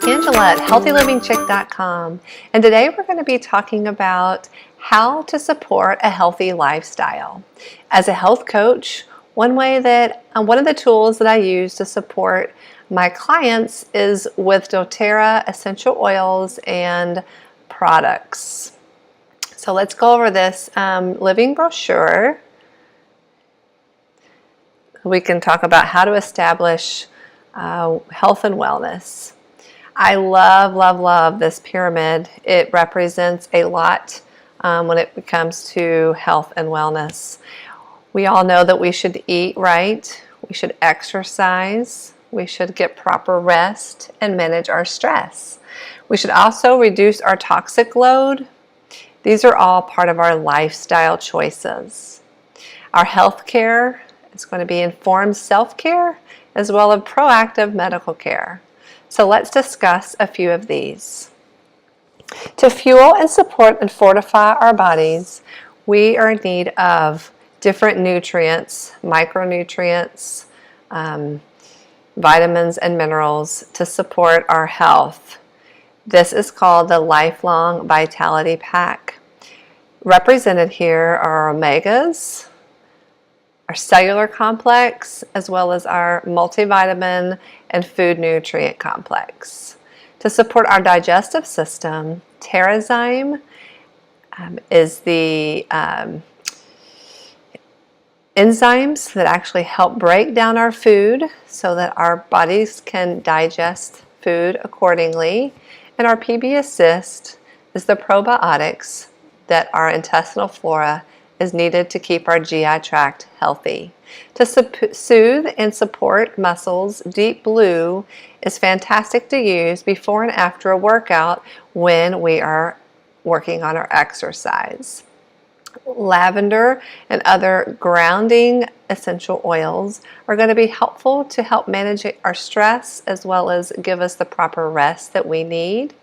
Angela at healthylivingchick.com, and today we're going to be talking about how to support a healthy lifestyle. As a health coach, one of the tools that I use to support my clients is with dōTERRA essential oils and products. So let's go over this living brochure. We can talk about how to establish health and wellness. I love this pyramid. It represents a lot when it comes to health and wellness. We all know that we should eat right, we should exercise, we should get proper rest and manage our stress. We should also reduce our toxic load. These are all part of our lifestyle choices. Our health care is going to be informed self-care as well as proactive medical care. So let's discuss a few of these. To fuel and support and fortify our bodies, we are in need of different nutrients, micronutrients, vitamins and minerals to support our health. This is called the Lifelong Vitality Pack. Represented here are omegas, our cellular complex, as well as our multivitamin and food nutrient complex. To support our digestive system, TERRA is the enzymes that actually help break down our food so that our bodies can digest food accordingly. And our PB Assist is the probiotics that our intestinal flora is needed to keep our GI tract healthy. To soothe and support muscles, Deep Blue is fantastic to use before and after a workout when we are working on our exercise. Lavender and other grounding essential oils are going to be helpful to help manage our stress as well as give us the proper rest that we need.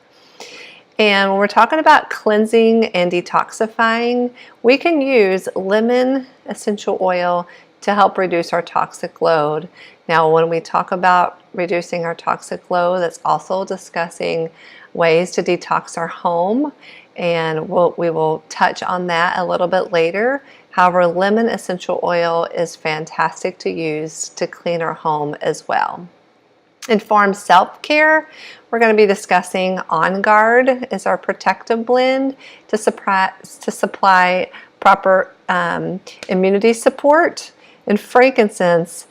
And when we're talking about cleansing and detoxifying, we can use lemon essential oil to help reduce our toxic load. Now, when we talk about reducing our toxic load, that's also discussing ways to detox our home, and we will touch on that a little bit later. However, lemon essential oil is fantastic to use to clean our home as well. Informed self-care, we're going to be discussing On Guard is our protective blend to supply proper immunity support, and frankincense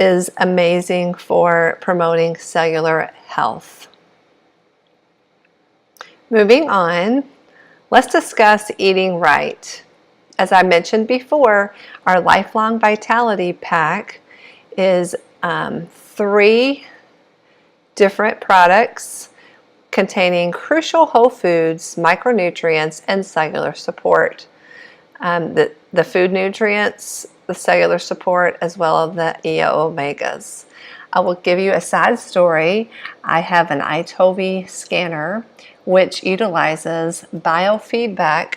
is amazing for promoting cellular health. Moving on, let's discuss eating right. As I mentioned before, our Lifelong Vitality Pack is 3 different products containing crucial whole foods, micronutrients, and cellular support. The food nutrients, the cellular support, as well as the EO omegas. I will give you a side story. I have an iTovi scanner which utilizes biofeedback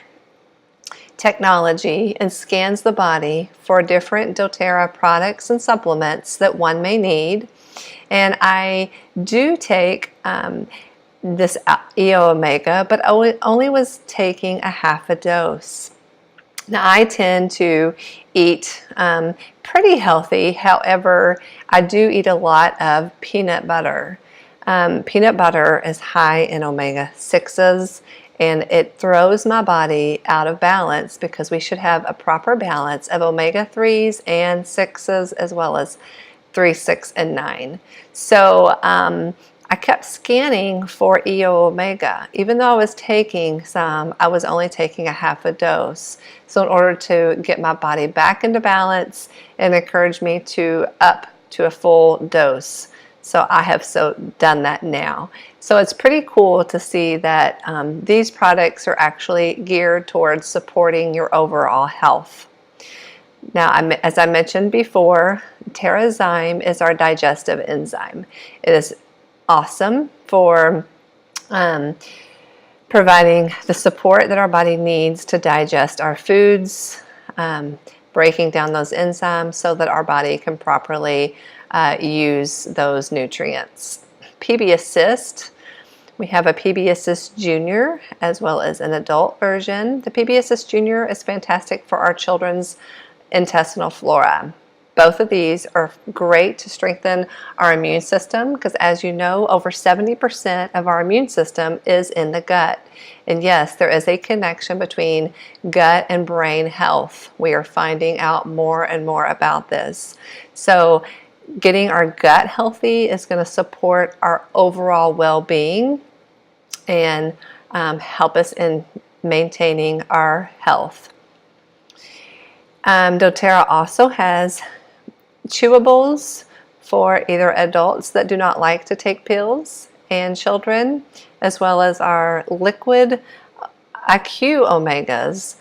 technology and scans the body for different dōTERRA products and supplements that one may need. And I do take this EO omega, but only was taking a half a dose. Now, I tend to eat pretty healthy. However, I do eat a lot of peanut butter. Peanut butter is high in omega-6s, and it throws my body out of balance because we should have a proper balance of omega-3s and 6s as well as 3, 6, and 9. So I kept scanning for EO omega. Even though I was taking some, I was only taking a half a dose. So in order to get my body back into balance, it encouraged me to up to a full dose. So I have done that now. So it's pretty cool to see that these products are actually geared towards supporting your overall health. Now, as I mentioned before, TERRA is our digestive enzyme. It is awesome for providing the support that our body needs to digest our foods, breaking down those enzymes so that our body can properly use those nutrients. PB Assist We have a PB Assist Junior as well as an adult version. The PB Assist Junior is fantastic for our children's intestinal flora. Both of these are great to strengthen our immune system because, as you know, over 70% of our immune system is in the gut. And yes, there is a connection between gut and brain health. We are finding out more and more about this. So getting our gut healthy is going to support our overall well-being and help us in maintaining our health. dōTERRA also has chewables for either adults that do not like to take pills and children, as well as our liquid IQ omegas.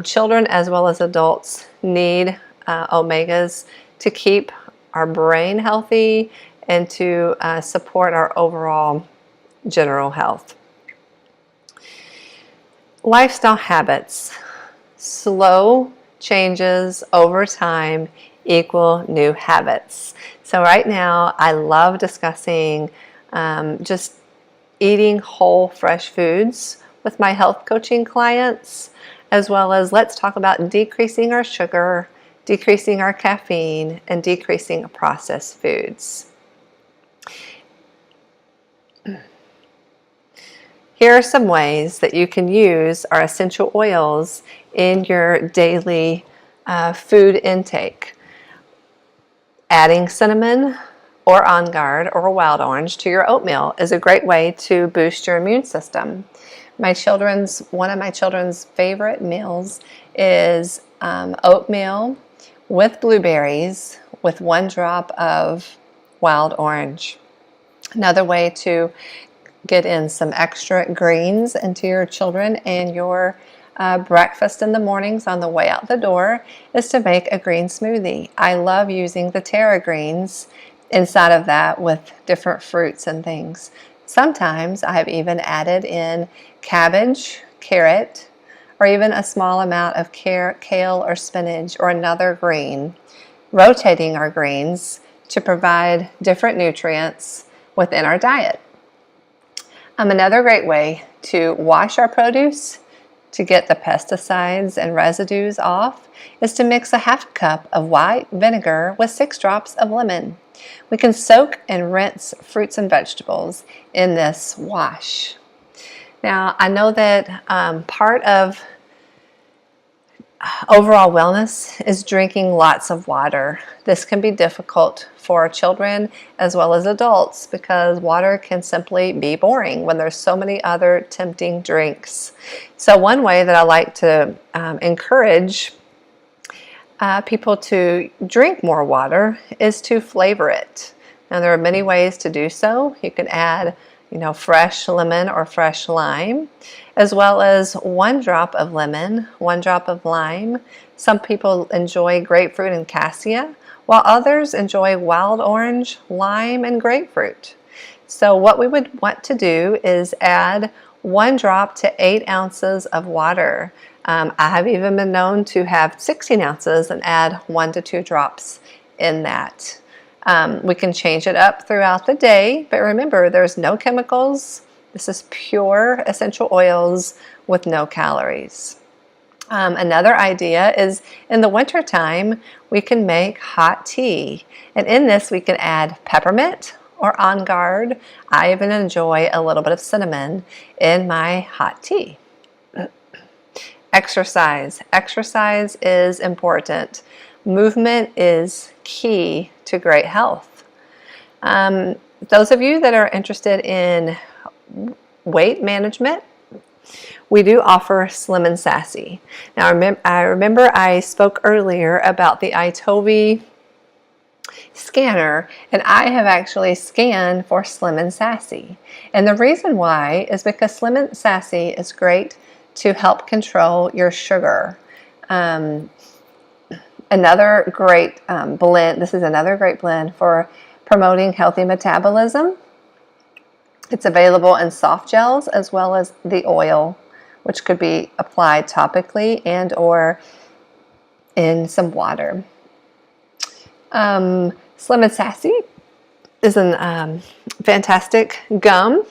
Children as well as adults need omegas to keep our brain healthy and to support our overall general health. Lifestyle habits. Slow changes over time equal new habits. So right now I love discussing just eating whole fresh foods with my health coaching clients, as well as let's talk about decreasing our sugar, decreasing our caffeine, and decreasing processed foods. Here are some ways that you can use our essential oils in your daily food intake. Adding cinnamon or On Guard or wild orange to your oatmeal is a great way to boost your immune system. One of my children's favorite meals is oatmeal with blueberries with 1 drop of wild orange. Another way to get in some extra greens into your children and your breakfast in the mornings on the way out the door is to make a green smoothie. I love using the TERRA greens inside of that with different fruits and things. Sometimes I have even added in cabbage, carrot, or even a small amount of kale or spinach or another green, rotating our greens to provide different nutrients within our diet. Another great way to wash our produce to get the pesticides and residues off is to mix a half cup of white vinegar with 6 drops of lemon. We can soak and rinse fruits and vegetables in this wash. Now, I know that part of overall wellness is drinking lots of water. This can be difficult for children as well as adults because water can simply be boring when there's so many other tempting drinks. So one way that I like to encourage people to drink more water is to flavor it. Now there are many ways to do so. You can add fresh lemon or fresh lime, as well as 1 drop of lemon, 1 drop of lime. Some people enjoy grapefruit and cassia, while others enjoy wild orange, lime, and grapefruit. So what we would want to do is add 1 drop to 8 ounces of water. I have even been known to have 16 ounces and add 1 to 2 drops in that. We can change it up throughout the day, but remember, there's no chemicals. This is pure essential oils with no calories. Another idea is in the wintertime, we can make hot tea. And in this, we can add peppermint or On Guard. I even enjoy a little bit of cinnamon in my hot tea. Exercise. Exercise is important. Movement is key to great health. Those of you that are interested in weight management, we do offer Slim and Sassy. Now I remember I spoke earlier about the iTovi scanner, and I have actually scanned for Slim and Sassy. And the reason why is because Slim and Sassy is great to help control your sugar. Another great blend, this is another great blend for promoting healthy metabolism. It's available in soft gels as well as the oil, which could be applied topically and or in some water. Slim and Sassy is a fantastic gum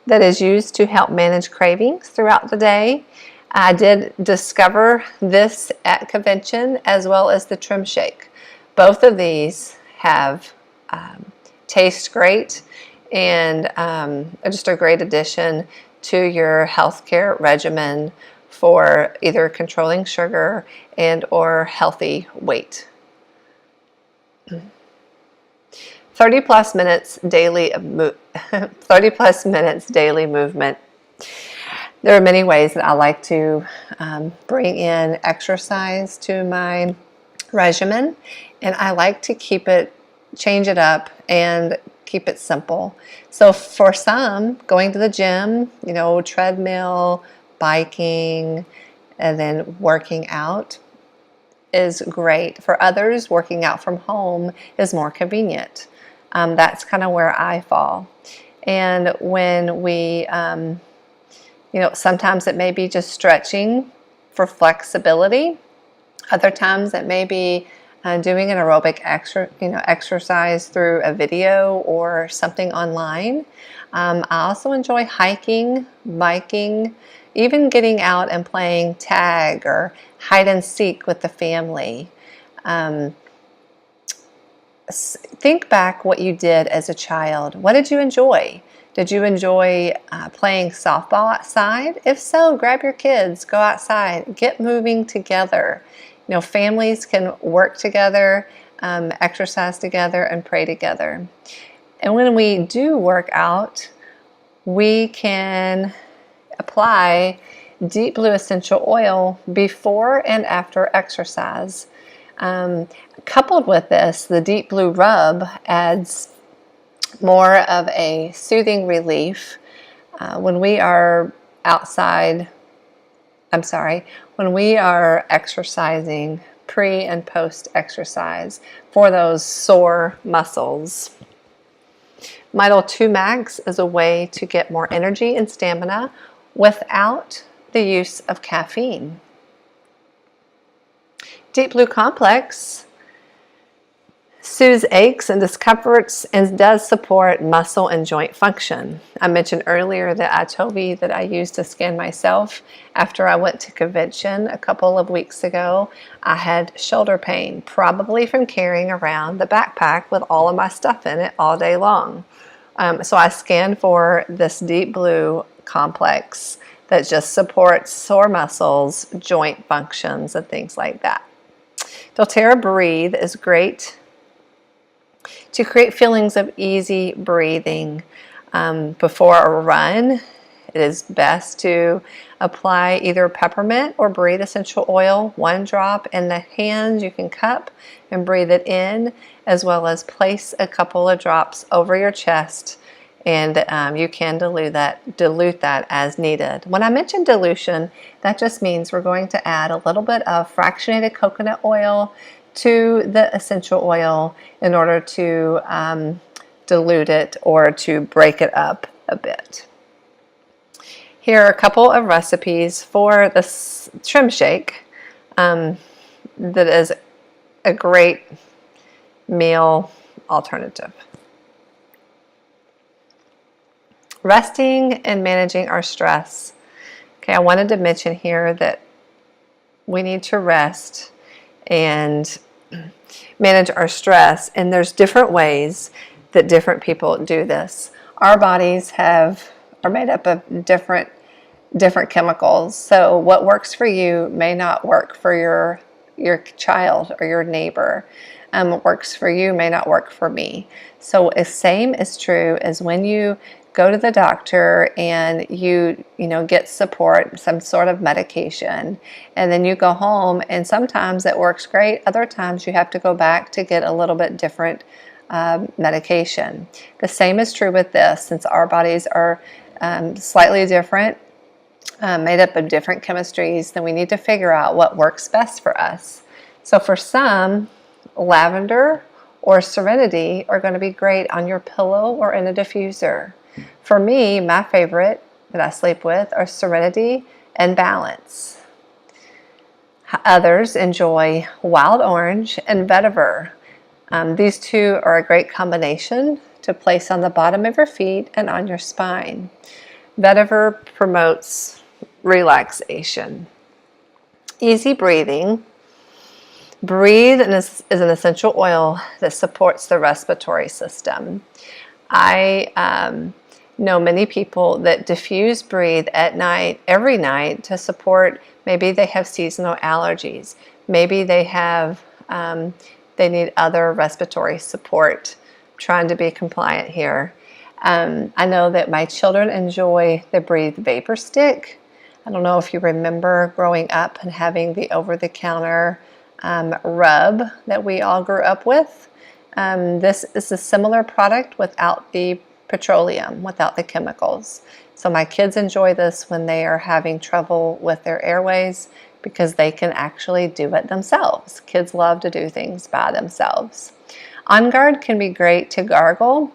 that is used to help manage cravings throughout the day. I did discover this at convention, as well as the Trim Shake. Both of these have taste great and just a great addition to your healthcare regimen for either controlling sugar and or healthy weight. 30 plus minutes daily 30 plus minutes daily movement. There are many ways that I like to bring in exercise to my regimen, and I like to change it up and keep it simple. So for some, going to the gym, treadmill, biking, and then working out is great. For others, working out from home is more convenient. That's kind of where I fall. And when we, sometimes it may be just stretching for flexibility. Other times it may be doing an aerobic exercise through a video or something online. I also enjoy hiking, biking, even getting out and playing tag or hide and seek with the family. Think back what you did as a child. What did you enjoy? Did you enjoy playing softball outside? If so, grab your kids, go outside, get moving together. Families can work together, exercise together, and pray together. And when we do work out, we can apply deep blue essential oil before and after exercise. Coupled with this, the deep blue rub adds more of a soothing relief when we are when we are exercising pre and post exercise for those sore muscles. Midol 2 Max is a way to get more energy and stamina without the use of caffeine. Deep Blue Complex soothes aches and discomforts and does support muscle and joint function. I mentioned earlier the Itobi that I used to scan myself after I went to convention a couple of weeks ago. I had shoulder pain, probably from carrying around the backpack with all of my stuff in it all day long. So I scanned for this Deep Blue Complex that just supports sore muscles, joint functions, and things like that. dōTERRA Breathe is great to create feelings of easy breathing before a run. It is best to apply either peppermint or breathe essential oil, 1 drop in the hands. You can cup and breathe it in, as well as place a couple of drops over your chest, and you can dilute that as needed. When I mention dilution, that just means we're going to add a little bit of fractionated coconut oil to the essential oil in order to dilute it or to break it up a bit. Here are a couple of recipes for this Trim Shake that is a great meal alternative. Resting and managing our stress. Okay, I wanted to mention here that we need to rest and manage our stress, and there's different ways that different people do this. Our bodies are made up of different chemicals, so what works for you may not work for your child or your neighbor. What works for you may not work for me. So the same is true as when you go to the doctor and you get support, some sort of medication, and then you go home, and sometimes it works great. Other times you have to go back to get a little bit different medication. The same is true with this. Since our bodies are slightly different, made up of different chemistries, then we need to figure out what works best for us. So for some, lavender or serenity are going to be great on your pillow or in a diffuser. For me, my favorite that I sleep with are serenity and balance. Others enjoy wild orange and vetiver. These two are a great combination to place on the bottom of your feet and on your spine. Vetiver promotes relaxation. Easy breathing. Breathe is an essential oil that supports the respiratory system. I know many people that diffuse breathe at night, every night, to support, maybe they have seasonal allergies, maybe they have, they need other respiratory support. I'm trying to be compliant here. I know that my children enjoy the Breathe Vapor Stick. I don't know if you remember growing up and having the over-the-counter rub that we all grew up with. This is a similar product without the petroleum, without the chemicals. So my kids enjoy this when they are having trouble with their airways because they can actually do it themselves. Kids love to do things by themselves. On Guard can be great to gargle,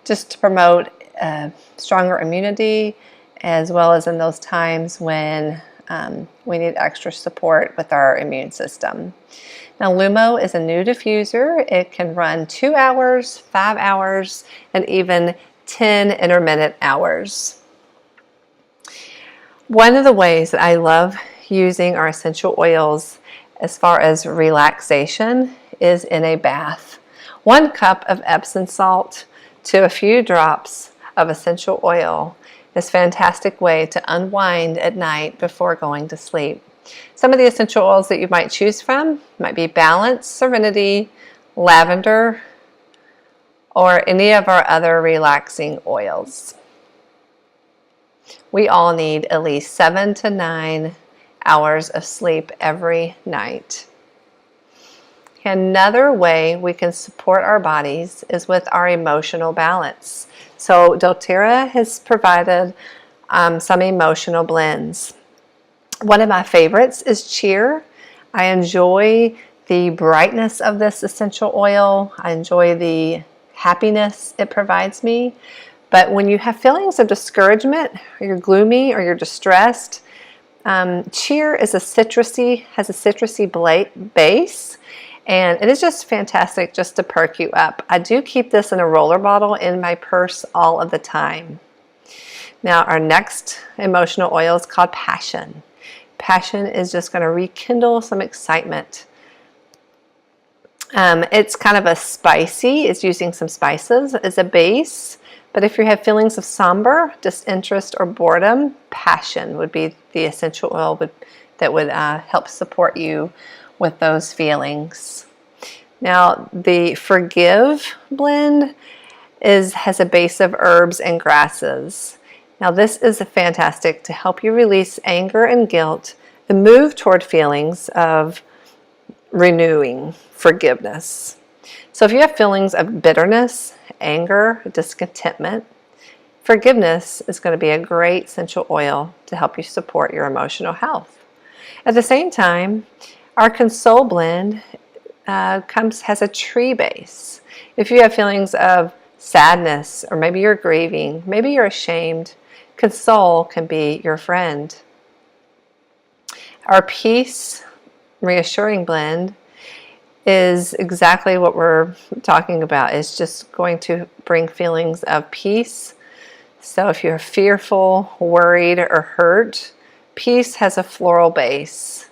just to promote stronger immunity, as well as in those times when we need extra support with our immune system. Now, Lumo is a new diffuser. It can run 2 hours, 5 hours, and even 10 intermittent hours. One of the ways that I love using our essential oils as far as relaxation is in a bath. 1 cup of Epsom salt to a few drops of essential oil is a fantastic way to unwind at night before going to sleep. Some of the essential oils that you might choose from might be Balance, Serenity, Lavender, or any of our other relaxing oils. We all need at least 7 to 9 hours of sleep every night. Another way we can support our bodies is with our emotional balance. So dōTERRA has provided some emotional blends. One of my favorites is Cheer. I enjoy the brightness of this essential oil. I enjoy the happiness it provides me. But when you have feelings of discouragement, or you're gloomy, or you're distressed, Cheer is has a citrusy base, and it is just fantastic just to perk you up. I do keep this in a roller bottle in my purse all of the time. Now, our next emotional oil is called Passion. Passion is just going to rekindle some excitement. It's kind of a spicy, it's using some spices as a base, but if you have feelings of somber, disinterest, or boredom, Passion would be the essential oil that would help support you with those feelings. Now, the Forgive blend has a base of herbs and grasses. Now, this is fantastic to help you release anger and guilt and move toward feelings of renewing forgiveness. So if you have feelings of bitterness, anger, discontentment, forgiveness is going to be a great essential oil to help you support your emotional health. At the same time, our Console blend has a tree base. If you have feelings of sadness, or maybe you're grieving, maybe you're ashamed, Console can be your friend. Our Peace Reassuring blend is exactly what we're talking about. It's just going to bring feelings of peace. So if you're fearful, worried, or hurt, Peace has a floral base.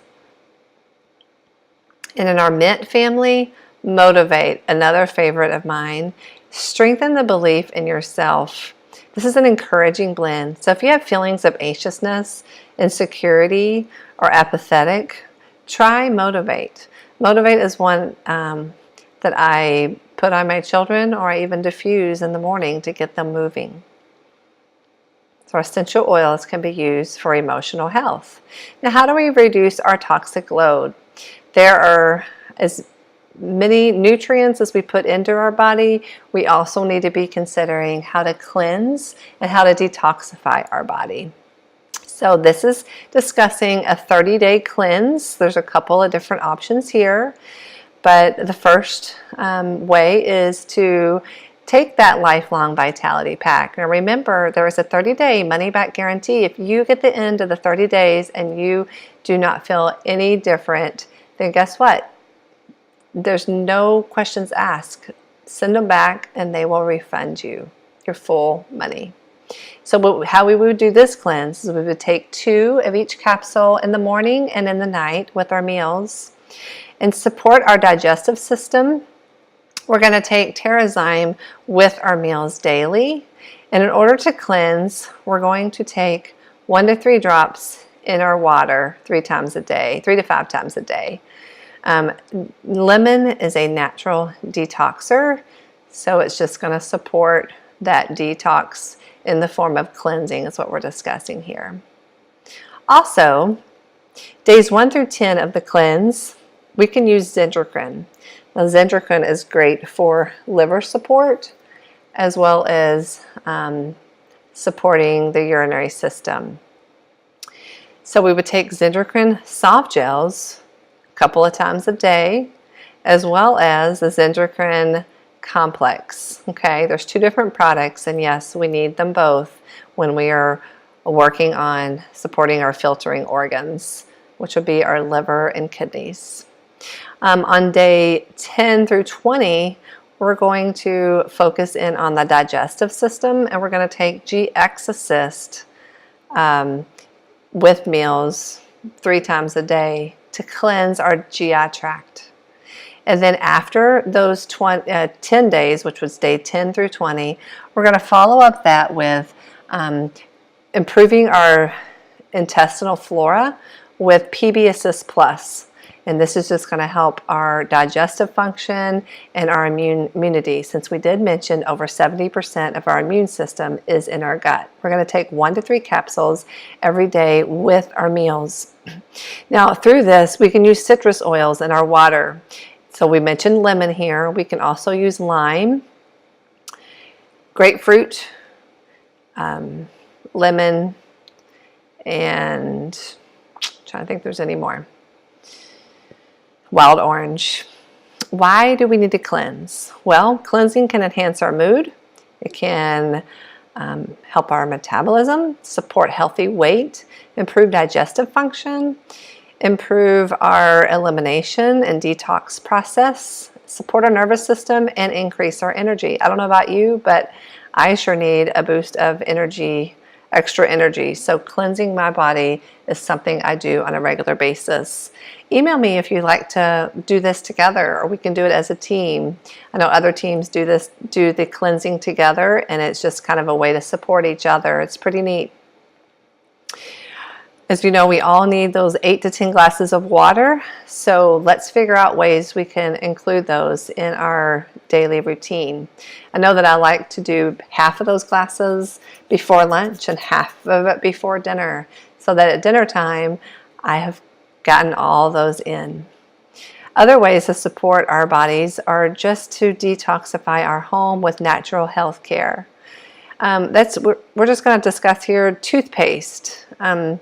And in our Mint family, Motivate, another favorite of mine, strengthen the belief in yourself. This is an encouraging blend. So if you have feelings of anxiousness, insecurity, or apathetic, try Motivate. Motivate is one that I put on my children, or I even diffuse in the morning to get them moving. So essential oils can be used for emotional health. Now, how do we reduce our toxic load? There are as many nutrients as we put into our body. We also need to be considering how to cleanse and how to detoxify our body. So this is discussing a 30-day cleanse. There's a couple of different options here, but the first way is to take that Lifelong Vitality Pack. Now remember, there is a 30-day money-back guarantee. If you get the end of the 30 days and you do not feel any different, then guess what? There's no questions asked. Send them back and they will refund you your full money. So how we would do this cleanse is we would take 2 of each capsule in the morning and in the night with our meals. And support our digestive system, we're going to take TERRA with our meals daily. And in order to cleanse, we're going to take 1 to 3 drops in our water 3 times a day, 3 to 5 times a day. Lemon is a natural detoxer, so it's just going to support that detox in the form of cleansing is what we're discussing here. Also, days 1 through 10 of the cleanse, we can use zingercrin. Now, zingercrin is great for liver support as well as supporting the urinary system. So we would take zingercrin soft gels a couple of times a day, as well as the zingercrin complex. Okay, there's 2 different products, and yes, we need them both when we are working on supporting our filtering organs, which would be our liver and kidneys. On day 10 through 20, we're going to focus in on the digestive system, and we're going to take GX Assist with meals 3 times a day to cleanse our GI tract. And then after those 10 days, which was day 10 through 20, we're going to follow up that with improving our intestinal flora with PB Assist Plus. And this is just going to help our digestive function and our immunity, since we did mention over 70% of our immune system is in our gut. We're going to take 1 to 3 capsules every day with our meals. Now, through this, we can use citrus oils in our water. So we mentioned lemon here. We can also use lime, grapefruit, lemon, and I'm trying to think if there's any more. Wild orange. Why do we need to cleanse? Well, cleansing can enhance our mood. It can help our metabolism, support healthy weight, improve digestive function, improve our elimination and detox process, support our nervous system, and increase our energy. I don't know about you, but I sure need a boost of energy, extra energy. So cleansing my body is something I do on a regular basis. Email me if you'd like to do this together, or we can do it as a team. I know other teams do the cleansing together, and it's just kind of a way to support each other. It's pretty neat. As you know, we all need those 8 to 10 glasses of water, so let's figure out ways we can include those in our daily routine. I know that I like to do half of those glasses before lunch and half of it before dinner, so that at dinner time I have gotten all those in. Other ways to support our bodies are just to detoxify our home with natural health care. We're just going to discuss here toothpaste. A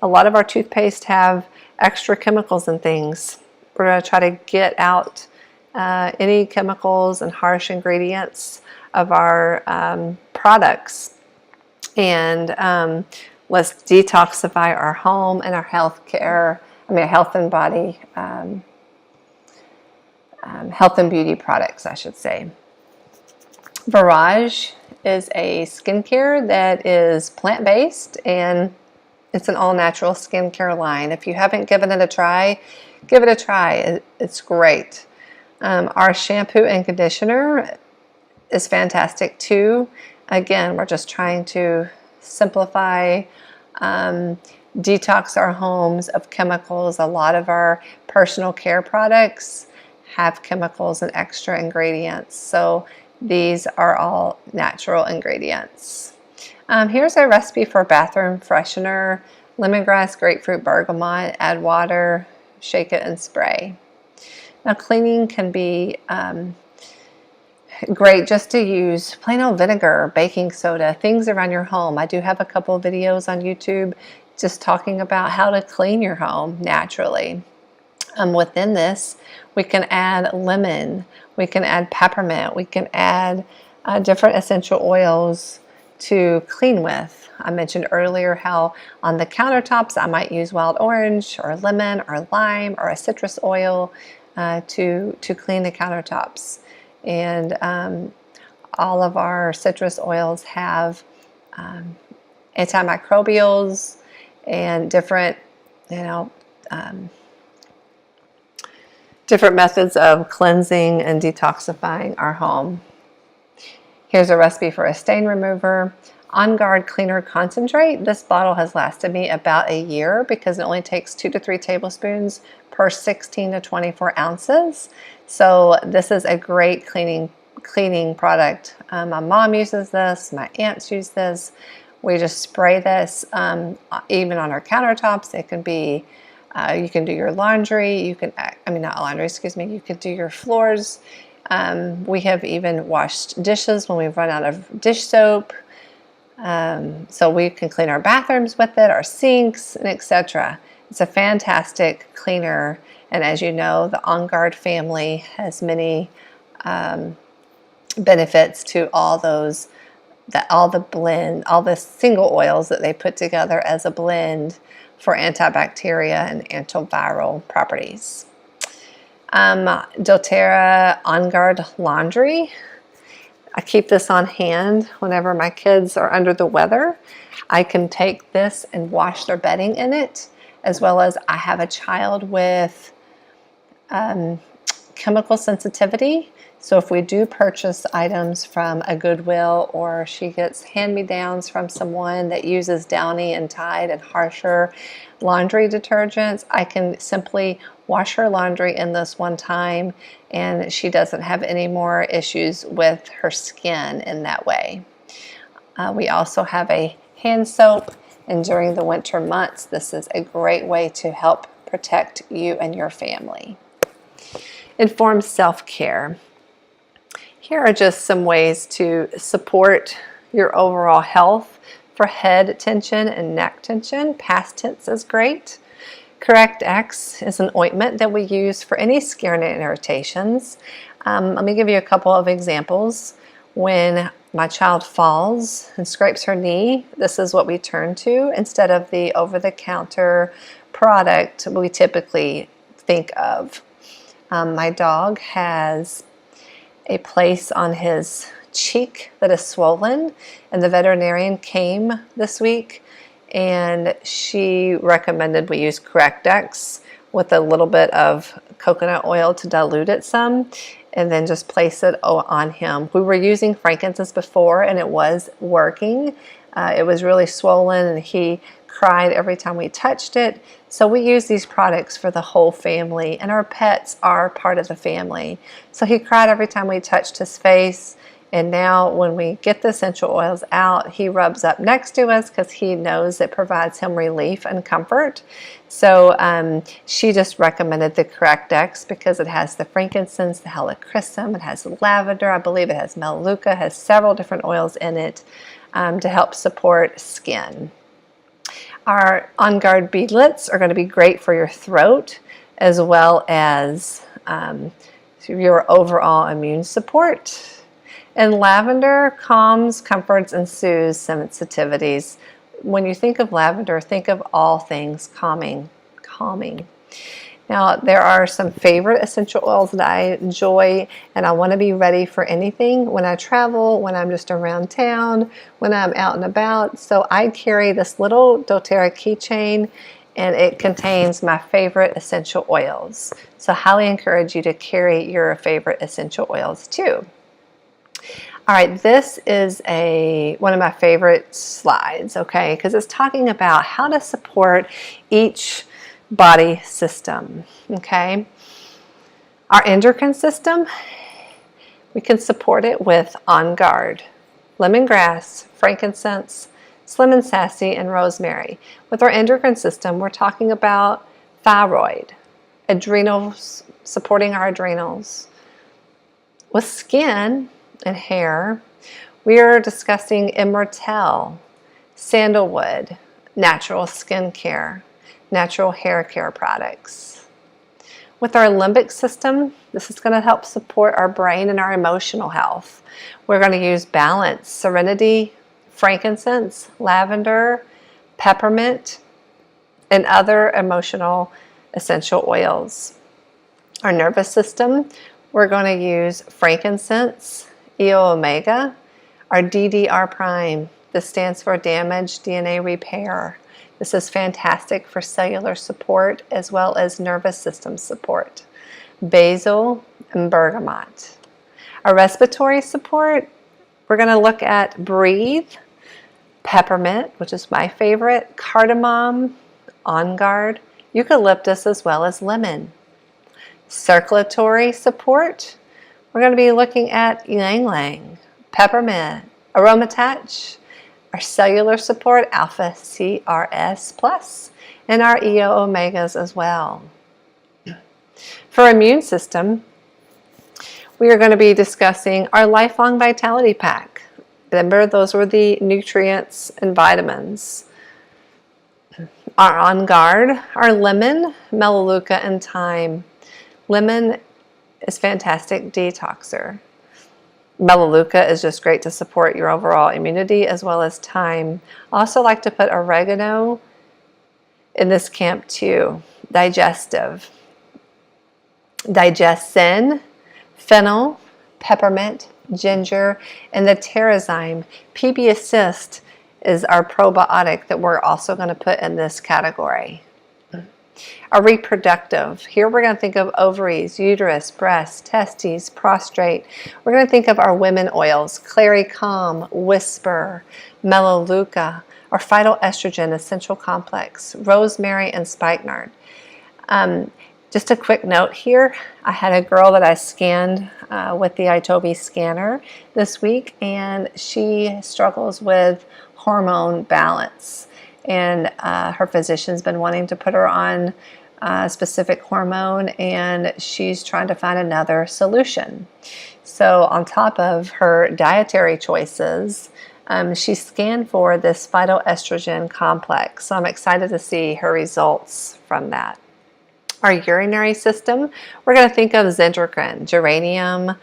lot of our toothpaste have extra chemicals and things. We're going to try to get out any chemicals and harsh ingredients of our products, and let's detoxify our home and our health and body, health and beauty products, I should say. Virage is a skincare that is plant-based, and it's an all-natural skincare line. If you haven't given it a try, give it a try. It's great. Our shampoo and conditioner is fantastic too. Again, we're just trying to simplify, detox our homes of chemicals. A lot of our personal care products have chemicals and extra ingredients. So these are all natural ingredients. Here's a recipe for bathroom freshener: lemongrass, grapefruit, bergamot. Add water, shake it, and spray. Now, cleaning can be great just to use plain old vinegar, baking soda, things around your home. I do have a couple of videos on YouTube just talking about how to clean your home naturally. Within this, we can add lemon, we can add peppermint, we can add different essential oils to clean with. I mentioned earlier how on the countertops I might use wild orange or lemon or lime or a citrus oil to clean the countertops. And all of our citrus oils have antimicrobials and different, different methods of cleansing and detoxifying our home. Here's a recipe for a stain remover. On Guard Cleaner Concentrate. This bottle has lasted me about a year because it only takes 2 to 3 tablespoons per 16 to 24 ounces. So this is a great cleaning product. My mom uses this, my aunts use this. We just spray this even on our countertops. It can be, you can do your laundry, you can, not laundry, excuse me, you could do your floors. We have even washed dishes when we've run out of dish soap. So we can clean our bathrooms with it, our sinks, and etc. It's a fantastic cleaner, and as you know, the On Guard family has many benefits to all those, all the single oils that they put together as a blend for antibacterial and antiviral properties. dōTERRA On Guard Laundry. I keep this on hand whenever my kids are under the weather. I can take this and wash their bedding in it, as well as I have a child with chemical sensitivity. So if we do purchase items from a Goodwill, or she gets hand-me-downs from someone that uses Downy and Tide and harsher laundry detergents, I can simply wash her laundry in this one time, and she doesn't have any more issues with her skin in that way. We also have a hand soap, and during the winter months, this is a great way to help protect you and your family. Informed self-care. Here are just some ways to support your overall health for head tension and neck tension. Past tense is great. Correct X is an ointment that we use for any skin irritations. Let me give you a couple of examples. When my child falls and scrapes her knee, this is what we turn to instead of the over-the-counter product we typically think of. My dog has a place on his cheek that is swollen, and the veterinarian came this week and she recommended we use Correct X with a little bit of coconut oil to dilute it some, and then just place it on him. We were using frankincense before and it was working. It was really swollen and he cried every time we touched it. So we use these products for the whole family, and our pets are part of the family. So he cried every time we touched his face, and now when we get the essential oils out, he rubs up next to us because he knows it provides him relief and comfort. So she just recommended the Correct X because it has the frankincense, the helichrysum, it has lavender, I believe it has melaleuca, it has several different oils in it to help support skin. Our On Guard beadlets are going to be great for your throat, as well as your overall immune support. And lavender calms, comforts, and soothes sensitivities. When you think of lavender, think of all things calming. Now, there are some favorite essential oils that I enjoy, and I want to be ready for anything when I travel, when I'm just around town, when I'm out and about. So I carry this little dōTERRA keychain, and it contains my favorite essential oils. So I highly encourage you to carry your favorite essential oils too. All right, this is one of my favorite slides, okay, because it's talking about how to support each body system, okay? Our endocrine system, we can support it with On Guard, lemongrass, frankincense, Slim and Sassy, and rosemary. With our endocrine system, we're talking about thyroid, adrenals, supporting our adrenals. With skin and hair, we are discussing immortelle, sandalwood, natural skin care, natural hair care products. With our limbic system, this is going to help support our brain and our emotional health. We're going to use balance, serenity, frankincense, lavender, peppermint, and other emotional essential oils. Our nervous system, we're going to use frankincense, EO Omega, our DDR Prime, This stands for damaged DNA repair. This is fantastic for cellular support as well as nervous system support. Basil and bergamot. Our respiratory support, we're going to look at breathe, peppermint, which is my favorite, cardamom, on guard, eucalyptus, as well as lemon. Circulatory support, we're going to be looking at ylang ylang, peppermint, aromatouch. Our cellular support, alpha CRS plus, and our EO omegas as well. For immune system, we are going to be discussing our lifelong vitality pack. Remember, those were the nutrients and vitamins. Our on guard, our lemon, melaleuca, and thyme. Lemon is fantastic detoxer. Melaleuca is just great to support your overall immunity, as well as thyme. I also like to put oregano in this camp too. Digestive. Digestin, fennel, peppermint, ginger, and the TERRA. PB Assist is our probiotic that we're also going to put in this category. Our reproductive, here we're going to think of ovaries, uterus, breasts, testes, prostrate. We're going to think of our women oils, Clary Calm, Whisper, Melaleuca, our phytoestrogen essential complex, rosemary, and spikenard. Just a quick note here, I had a girl that I scanned with the iTobi scanner this week, and she struggles with hormone balance. And her physician's been wanting to put her on a specific hormone, and she's trying to find another solution. So on top of her dietary choices, she scanned for this phytoestrogen complex. So I'm excited to see her results from that. Our urinary system, we're going to think of Zenderquin, geranium,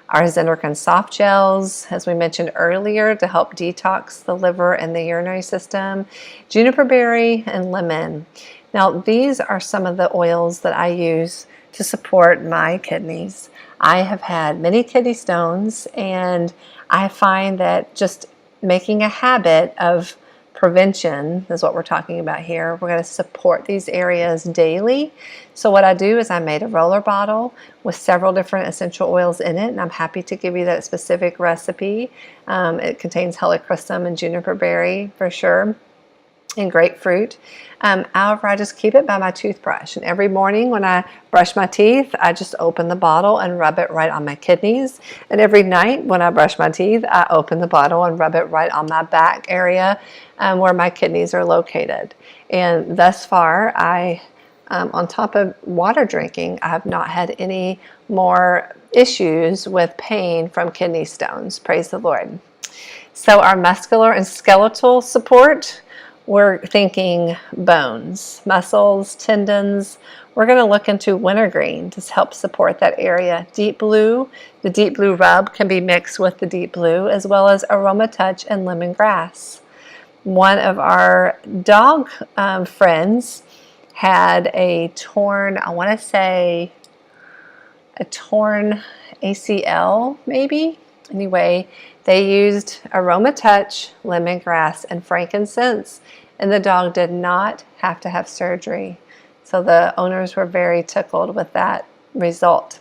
our Zenderquin soft gels, as we mentioned earlier, to help detox the liver and the urinary system, juniper berry, and lemon. Now, these are some of the oils that I use to support my kidneys. I have had many kidney stones, and I find that just making a habit of prevention is what we're talking about here. We're going to support these areas daily. So what I do is I made a roller bottle with several different essential oils in it, and I'm happy to give you that specific recipe. It contains helichrysum and juniper berry for sure, and grapefruit. However, I just keep it by my toothbrush, and every morning when I brush my teeth, I just open the bottle and rub it right on my kidneys. And every night when I brush my teeth, I open the bottle and rub it right on my back area where my kidneys are located. And thus far, on top of water drinking, I have not had any more issues with pain from kidney stones. Praise the Lord. So our muscular and skeletal support, we're thinking bones, muscles, tendons. We're going to look into wintergreen to help support that area. Deep blue, the deep blue rub can be mixed with the deep blue, as well as aromatouch and lemongrass. One of our dog friends had a torn, I want to say a torn ACL maybe. Anyway, they used aromatouch, lemongrass, and frankincense, and the dog did not have to have surgery. So the owners were very tickled with that result.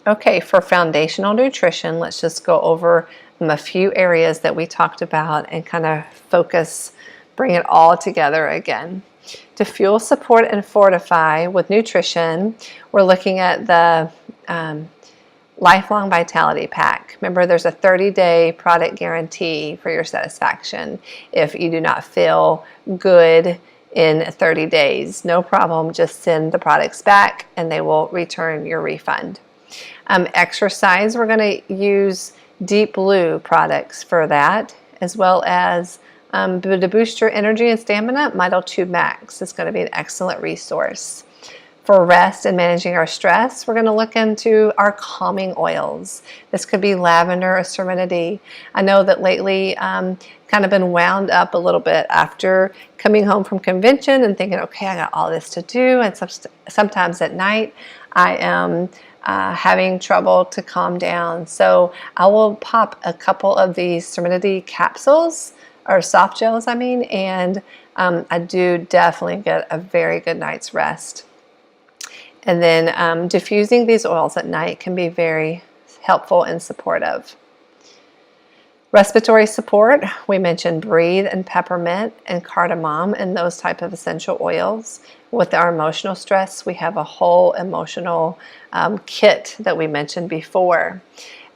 Okay, for foundational nutrition, let's just go over a few areas that we talked about and kind of focus, bring it all together again. To fuel, support, and fortify with nutrition, we're looking at the Lifelong Vitality Pack. Remember, there's a 30-day product guarantee for your satisfaction. If you do not feel good in 30 days, no problem, just send the products back and they will return your refund. Exercise, we're going to use Deep Blue products for that, as well as to boost your energy and stamina, Mitral2 Max is going to be an excellent resource. For rest and managing our stress, we're going to look into our calming oils. This could be lavender or serenity. I know that lately kind of been wound up a little bit after coming home from convention and thinking, okay, I got all this to do. And sometimes at night I am having trouble to calm down. So I will pop a couple of these Serenity capsules, or soft gels I mean, and I do definitely get a very good night's rest. And then diffusing these oils at night can be very helpful and supportive. Respiratory support, we mentioned breathe and peppermint and cardamom and those type of essential oils. With our emotional stress, we have a whole emotional kit that we mentioned before,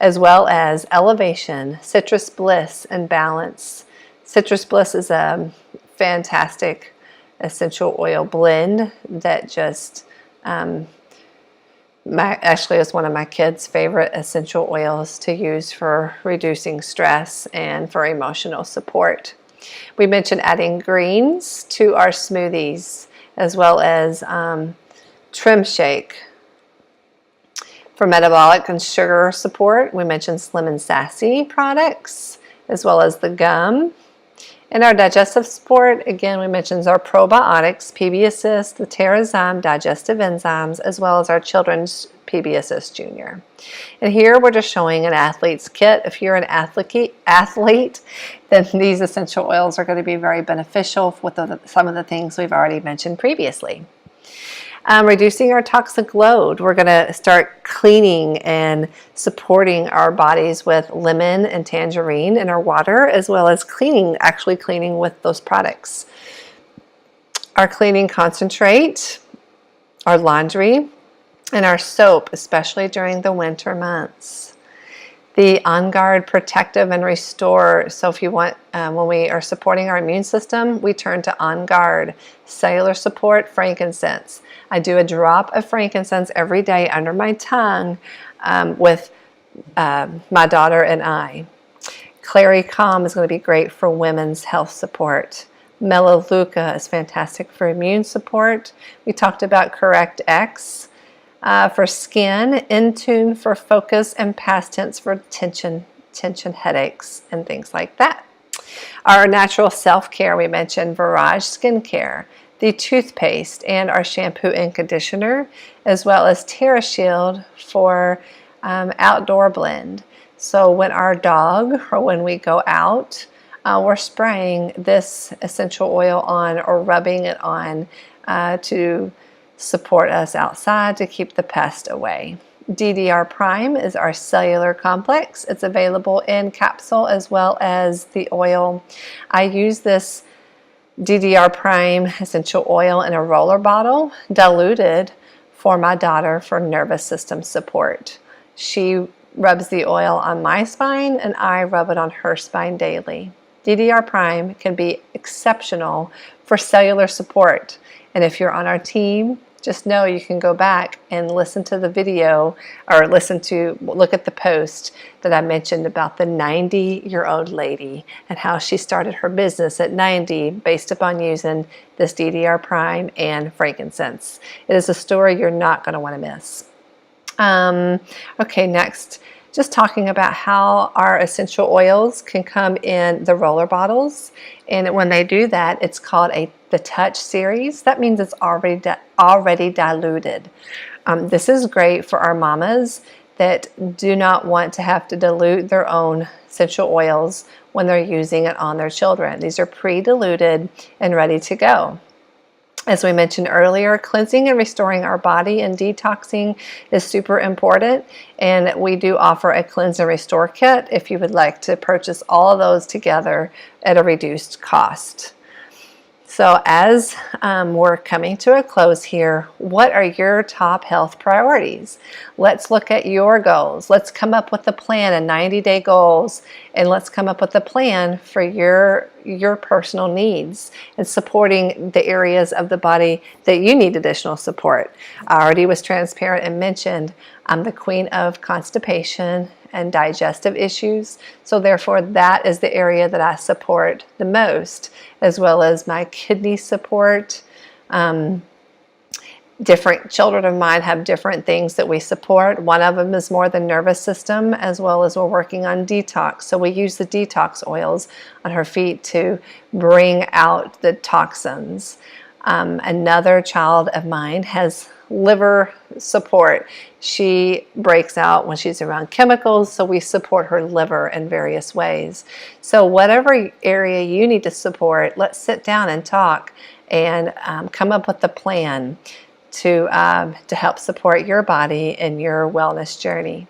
as well as elevation, citrus bliss, and balance. Citrus bliss is a fantastic essential oil blend that just actually is one of my kids' favorite essential oils to use for reducing stress and for emotional support. We mentioned adding greens to our smoothies, as well as trim shake. For metabolic and sugar support, we mentioned Slim and Sassy products, as well as the gum. In our digestive support, again, we mentioned our probiotics, PB Assist, the TERRA digestive enzymes, as well as our children's PB Assist Junior. And here we're just showing an athlete's kit. If you're an athlete, then these essential oils are going to be very beneficial with some of the things we've already mentioned previously. Reducing our toxic load, we're going to start cleaning and supporting our bodies with lemon and tangerine in our water, as well as actually cleaning with those products. Our cleaning concentrate, our laundry, and our soap, especially during the winter months. The On Guard Protective and Restore. So if you want, when we are supporting our immune system, we turn to On Guard. Cellular support, frankincense. I do a drop of frankincense every day under my tongue with my daughter and I. Clary Calm is going to be great for women's health support. Melaleuca is fantastic for immune support. We talked about Correct X for skin, Intune for focus, and past tense for tension headaches, and things like that. Our natural self-care, we mentioned Virage Skincare, the toothpaste, and our shampoo and conditioner, as well as TERRA Shield for outdoor blend. So when our dog, or when we go out, we're spraying this essential oil on or rubbing it on to support us outside to keep the pest away. DDR Prime is our cellular complex. It's available in capsule as well as the oil. I use this DDR Prime essential oil in a roller bottle, diluted, for my daughter for nervous system support. She rubs the oil on my spine and I rub it on her spine daily. DDR Prime can be exceptional for cellular support. And if you're on our team, just know you can go back and listen to the video or look at the post that I mentioned about the 90-year-old lady and how she started her business at 90 based upon using this DDR Prime and frankincense. It is a story you're not going to want to miss. Okay, next, just talking about how our essential oils can come in the roller bottles. And when they do that, it's called the Touch series. That means it's already diluted. This is great for our mamas that do not want to have to dilute their own essential oils when they're using it on their children. These are pre-diluted and ready to go. As we mentioned earlier, cleansing and restoring our body and detoxing is super important, and we do offer a cleanse and restore kit if you would like to purchase all of those together at a reduced cost. So as we're coming to a close here, what are your top health priorities? Let's look at your goals. Let's come up with a plan, a 90-day goals, and let's come up with a plan for your personal needs and supporting the areas of the body that you need additional support. I already was transparent and mentioned I'm the queen of constipation and digestive issues, so therefore that is the area that I support the most, as well as my kidney support. Different children of mine have different things that we support. One of them is more the nervous system, as well as we're working on detox. So we use the detox oils on her feet to bring out the toxins. Another child of mine has liver support. She breaks out when she's around chemicals, so we support her liver in various ways. So whatever area you need to support, let's sit down and talk and come up with a plan to help support your body in your wellness journey.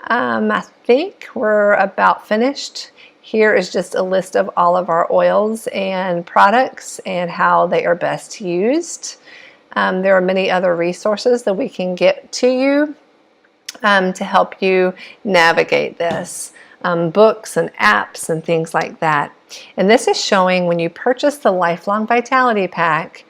I think we're about finished. Here is just a list of all of our oils and products and how they are best used. There are many other resources that we can get to you to help you navigate this. Books and apps and things like that. And this is showing when you purchase the Lifelong Vitality Pack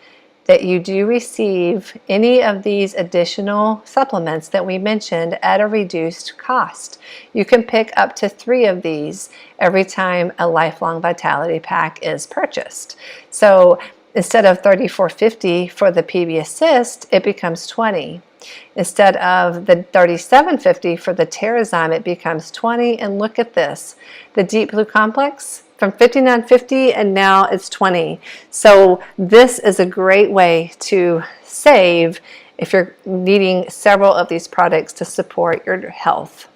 that you do receive any of these additional supplements that we mentioned at a reduced cost. You can pick up to 3 of these every time a Lifelong Vitality Pack is purchased. So instead of $34.50 for the PB Assist, it becomes $20. Instead of the $37.50 for the TERRA, it becomes $20. And look at this, the Deep Blue Complex, from $59.50 and now it's $20. So this is a great way to save if you're needing several of these products to support your health.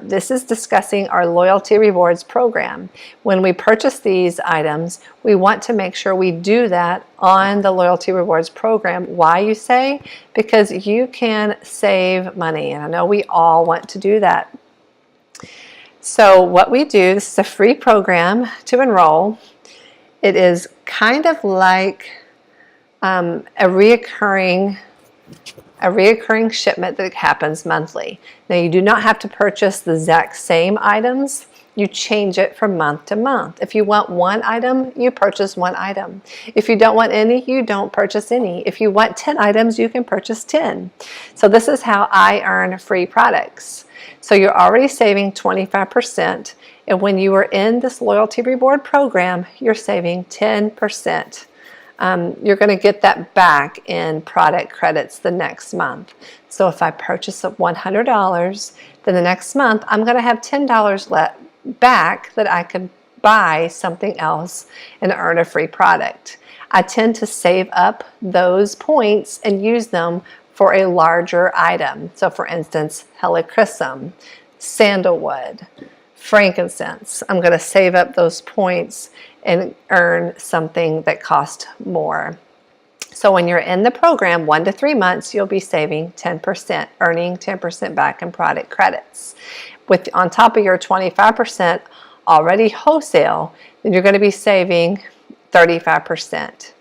This is discussing our loyalty rewards program. When we purchase these items, we want to make sure we do that on the loyalty rewards program. Why, you say? Because you can save money, and I know we all want to do that. So what we do, this is a free program to enroll. It is kind of like a reoccurring shipment that happens monthly. Now, you do not have to purchase the exact same items. You change it from month to month. If you want one item, you purchase one item. If you don't want any, you don't purchase any. If you want 10 items, you can purchase 10. So this is how I earn free products. So you're already saving 25%. And when you are in this loyalty reward program, you're saving 10%. You're going to get that back in product credits the next month. So if I purchase $100, then the next month I'm going to have $10 back that I could buy something else and earn a free product. I tend to save up those points and use them for a larger item. So for instance, helichrysum, sandalwood, frankincense. I'm going to save up those points and earn something that costs more. So when you're in the program 1 to 3 months, you'll be saving 10%, earning 10% back in product credits. On top of your 25% already wholesale, then you're going to be saving 35%.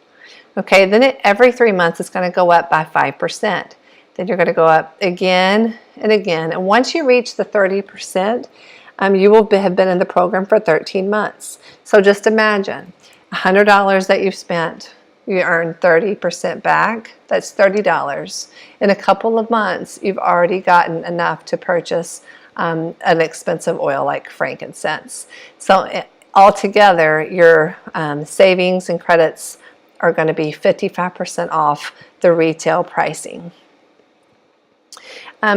Okay, then every 3 months it's going to go up by 5%. Then you're going to go up again and again. And once you reach the 30%, you will have been in the program for 13 months. So just imagine $100 that you've spent, you earn 30% back. That's $30. In a couple of months, you've already gotten enough to purchase an expensive oil like frankincense. So altogether, your savings and credits are going to be 55% off the retail pricing.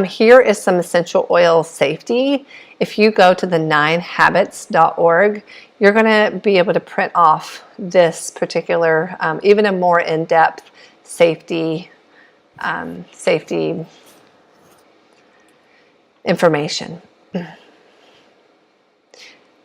Here is some essential oil safety. If you go to the 9habits.org, you're going to be able to print off this particular, even a more in-depth safety information.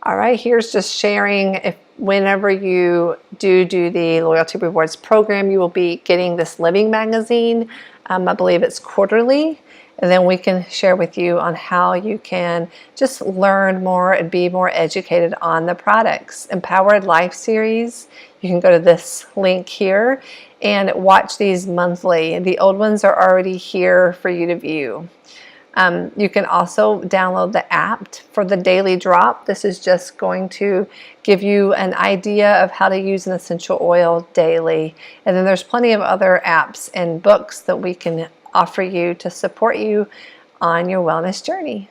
All right, here's just sharing. Whenever you do the Loyalty Rewards program, you will be getting this living magazine. I believe it's quarterly. And then we can share with you on how you can just learn more and be more educated on the products. Empowered Life series, you can go to this link here and watch these monthly. The old ones are already here for you to view. You can also download the app for the daily drop. This is just going to give you an idea of how to use an essential oil daily. And then there's plenty of other apps and books that we can offer you to support you on your wellness journey.